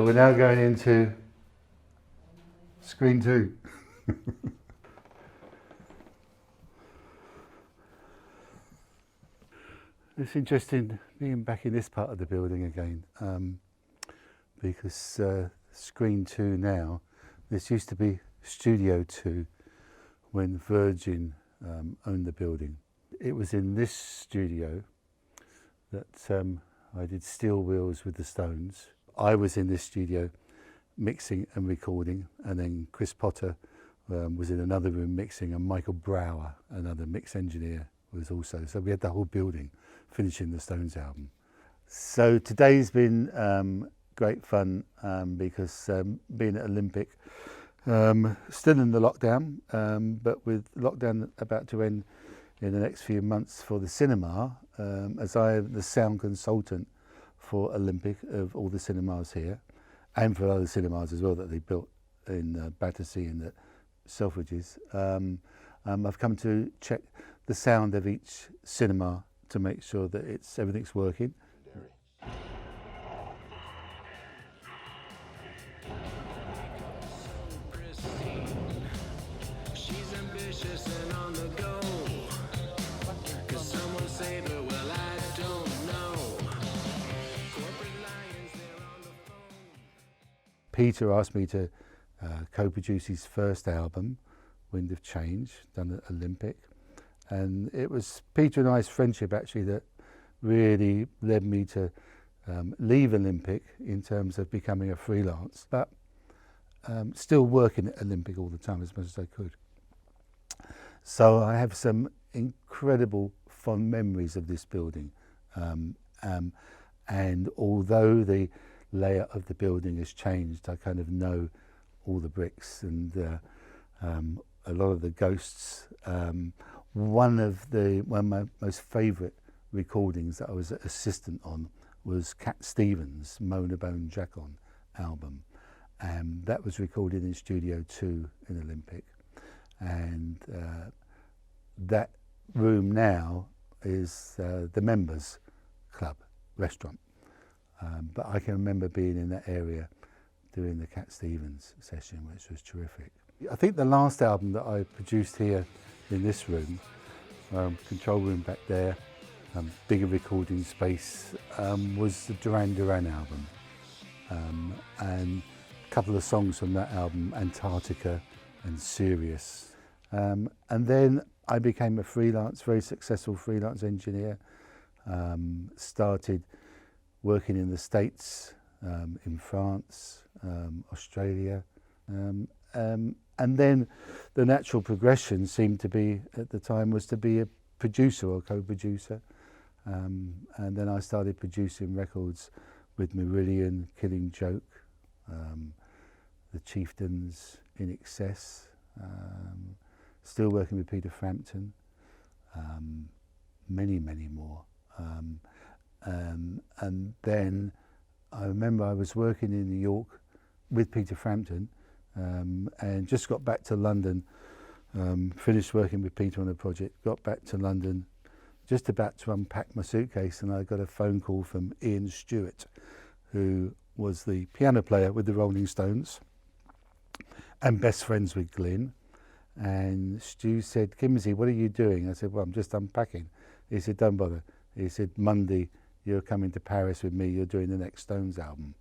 we're now going into screen 2. It's interesting being back in this part of the building again, because screen 2 now, this used to be Studio 2 when Virgin owned the building. It was in this studio that I did Steel Wheels with the Stones. I was in this studio mixing and recording, and then Chris Potter was in another room mixing, and Michael Brower, another mix engineer, was also. So we had the whole building finishing the Stones album. So today's been great fun because being at Olympic, still in the lockdown, but with lockdown about to end in the next few months for the cinema, as I am the sound consultant for Olympic of all the cinemas here, and for other cinemas as well that they built in Battersea and the Selfridges. I've come to check the sound of each cinema to make sure that everything's working. She's ambitious and on the go. Cause someone saved her, well I don't know. Corporate lions, they're on the phone. Peter asked me to co-produce his first album, Wind of Change, done at Olympic. And it was Peter and I's friendship actually that really led me to leave Olympic in terms of becoming a freelance, but still working at Olympic all the time as much as I could. So I have some incredible fond memories of this building. And although the layout of the building has changed, I kind of know all the bricks and a lot of the ghosts. One of my most favourite recordings that I was an assistant on was Cat Stevens' Mona Bone Jack-On album, and that was recorded in Studio 2 in Olympic. And that room now is the members club restaurant, but I can remember being in that area doing the Cat Stevens session, which was terrific. I think the last album that I produced here in this room, control room back there, bigger recording space, was the Duran Duran album, and a couple of songs from that album, Antarctica and Sirius. And then I became a freelance, very successful freelance engineer, started working in the States, in France, Australia, and then the natural progression seemed to be, at the time, was to be a producer or co-producer. And then I started producing records with Marillion, Killing Joke, The Chieftains, In Excess, still working with Peter Frampton, many, many more. And then I remember I was working in New York with Peter Frampton, and just got back to London, finished working with Peter on a project, got back to London, just about to unpack my suitcase, and I got a phone call from Ian Stewart, who was the piano player with the Rolling Stones and best friends with Glyn. And Stu said, "Kimsey, what are you doing?" I said, "Well, I'm just unpacking." He said, "Don't bother." He said, "Monday, you're coming to Paris with me, you're doing the next Stones album."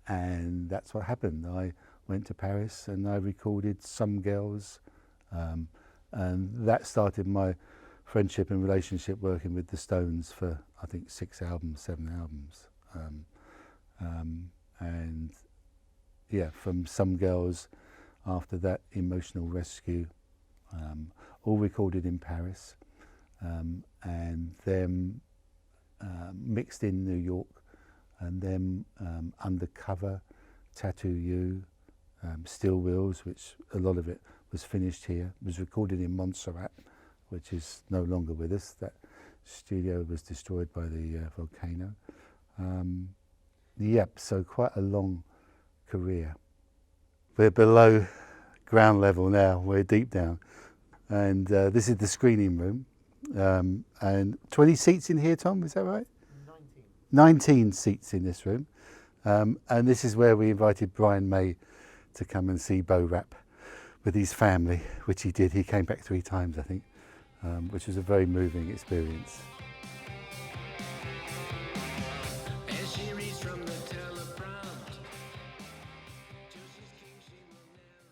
And that's what happened. I went to Paris and I recorded Some Girls, and that started my friendship and relationship working with the Stones for, I think, 7 albums. And yeah, from Some Girls, after that, Emotional Rescue, all recorded in Paris, and then mixed in New York, and then Undercover, Tattoo You, Steel Wheels, which a lot of it was finished here, was recorded in Montserrat, which is no longer with us. That studio was destroyed by the volcano. Yep, so quite a long career. We're below ground level now, we're deep down. And this is the screening room. And 20 seats in here, Tom, is that right? 19 seats in this room. And this is where we invited Brian May to come and see Bo Rap with his family, which he did. He came back 3 times, I think, which was a very moving experience. As she reads from the teleprompt, till she's king, she will never.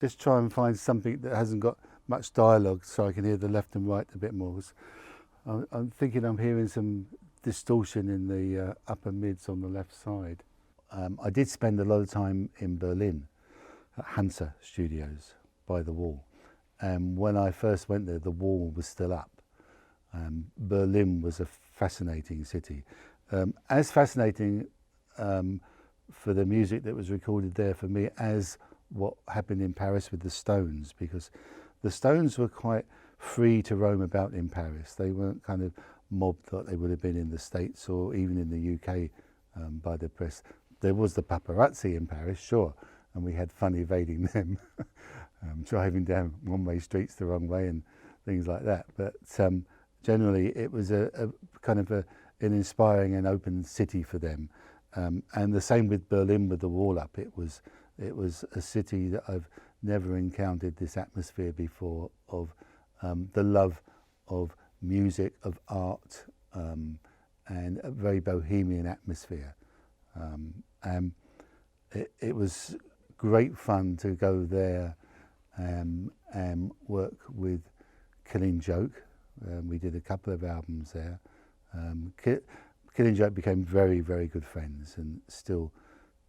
Just try and find something that hasn't got much dialogue so I can hear the left and right a bit more. I'm thinking I'm hearing some distortion in the upper mids on the left side. I did spend a lot of time in Berlin at Hansa Studios by the wall. And when I first went there, the wall was still up. Berlin was a fascinating city. As fascinating for the music that was recorded there for me as what happened in Paris with the Stones, because the Stones were quite free to roam about in Paris. They weren't kind of mobbed like they would have been in the States or even in the UK by the press. There was the paparazzi in Paris, sure, and we had fun evading them, driving down one-way streets the wrong way and things like that. But generally it was a kind of an inspiring and open city for them. And the same with Berlin with the wall up. It was a city that I've never encountered this atmosphere before of the love of music, of art, and a very bohemian atmosphere. And it was great fun to go there and work with Killing Joke. We did a couple of albums there. Killing Joke became very, very good friends and still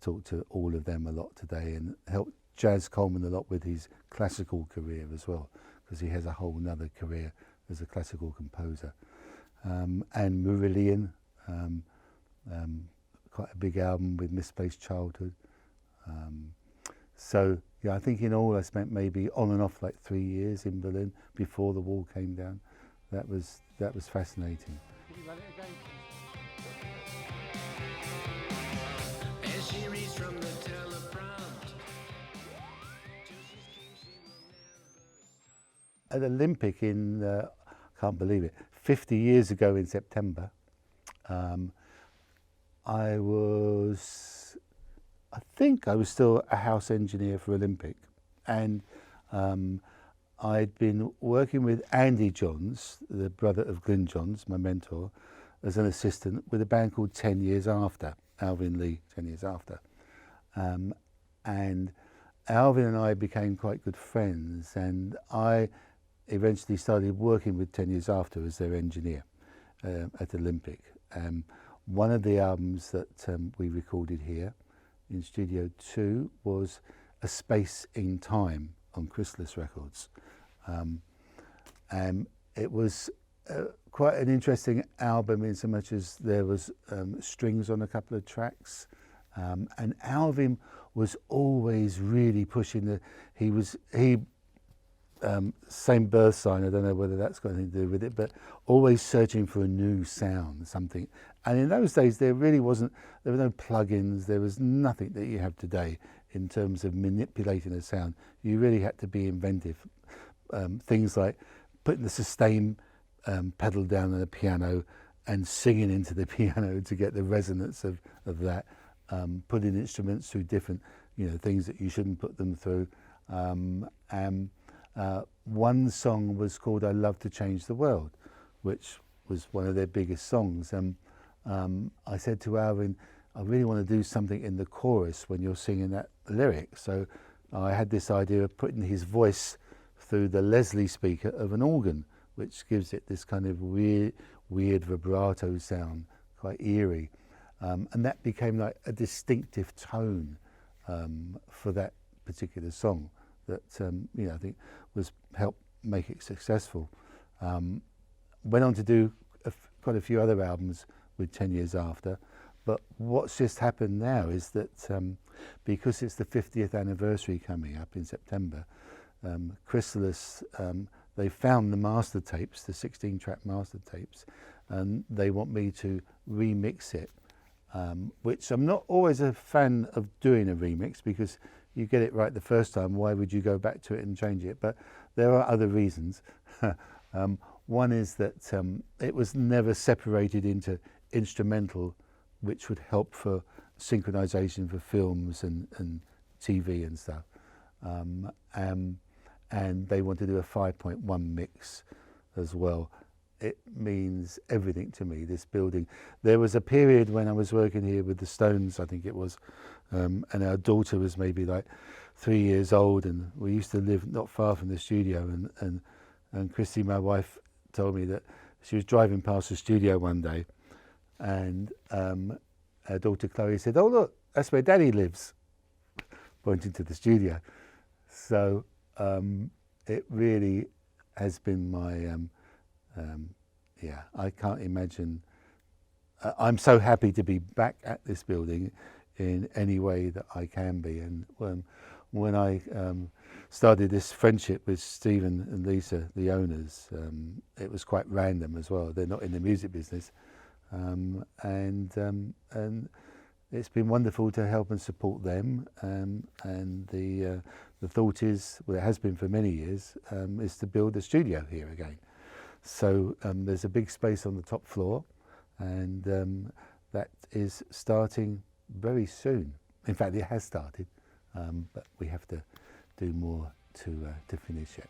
talk to all of them a lot today, and helped Jazz Coleman a lot with his classical career as well, because he has a whole nother career as a classical composer. And Marillion, quite a big album with Misplaced Childhood. So yeah, I think in all I spent maybe on and off like 3 years in Berlin before the wall came down. That was fascinating. As she reads from the teleprompt, till she's king, she will never. At Olympic in, I can't believe it, 50 years ago in September, I think I was still a house engineer for Olympic, and I'd been working with Andy Johns, the brother of Glyn Johns, my mentor, as an assistant with a band called 10 Years After, Alvin Lee, 10 Years After. And Alvin and I became quite good friends, and I eventually started working with 10 Years After as their engineer at Olympic. One of the albums that we recorded here in Studio 2 was A Space in Time on Chrysalis Records. And it was quite an interesting album in so much as there was strings on a couple of tracks. And Alvin was always really pushing same birth sign, I don't know whether that's got anything to do with it, but always searching for a new sound, something. And in those days there were no plugins, there was nothing that you have today in terms of manipulating a sound. You really had to be inventive. Things like putting the sustain pedal down on the piano and singing into the piano to get the resonance of that, putting instruments through different things that you shouldn't put them through. One song was called I Love to Change the World, which was one of their biggest songs. I said to Alvin, I really want to do something in the chorus when you're singing that lyric. So I had this idea of putting his voice through the Leslie speaker of an organ, which gives it this kind of weird vibrato sound, quite eerie. And that became like a distinctive tone for that particular song that I think helped make it successful. Went on to do quite a few other albums with 10 Years After, but what's just happened now is that because it's the 50th anniversary coming up in September, Chrysalis, they found the master tapes, the 16-track master tapes, and they want me to remix it, which I'm not always a fan of doing a remix, because you get it right the first time, why would you go back to it and change it? But there are other reasons. One is that it was never separated into instrumental which would help for synchronization for films and TV and stuff. And they want to do a 5.1 mix as well. It means everything to me, this building. There was a period when I was working here with the Stones, I think it was, and our daughter was maybe like 3 years old, and we used to live not far from the studio, and Christy, my wife, told me that she was driving past the studio one day, and our daughter Chloe said, "Oh look, that's where Daddy lives," pointing to the studio. So it really has been my, yeah, I can't imagine. I'm so happy to be back at this building in any way that I can be. And when I started this friendship with Stephen and Lisa, the owners, it was quite random as well. They're not in the music business, and it's been wonderful to help and support them. And the thought is, well, it has been for many years, is to build a studio here again. So there's a big space on the top floor, and that is starting very soon. In fact, it has started, but we have to do more to finish it.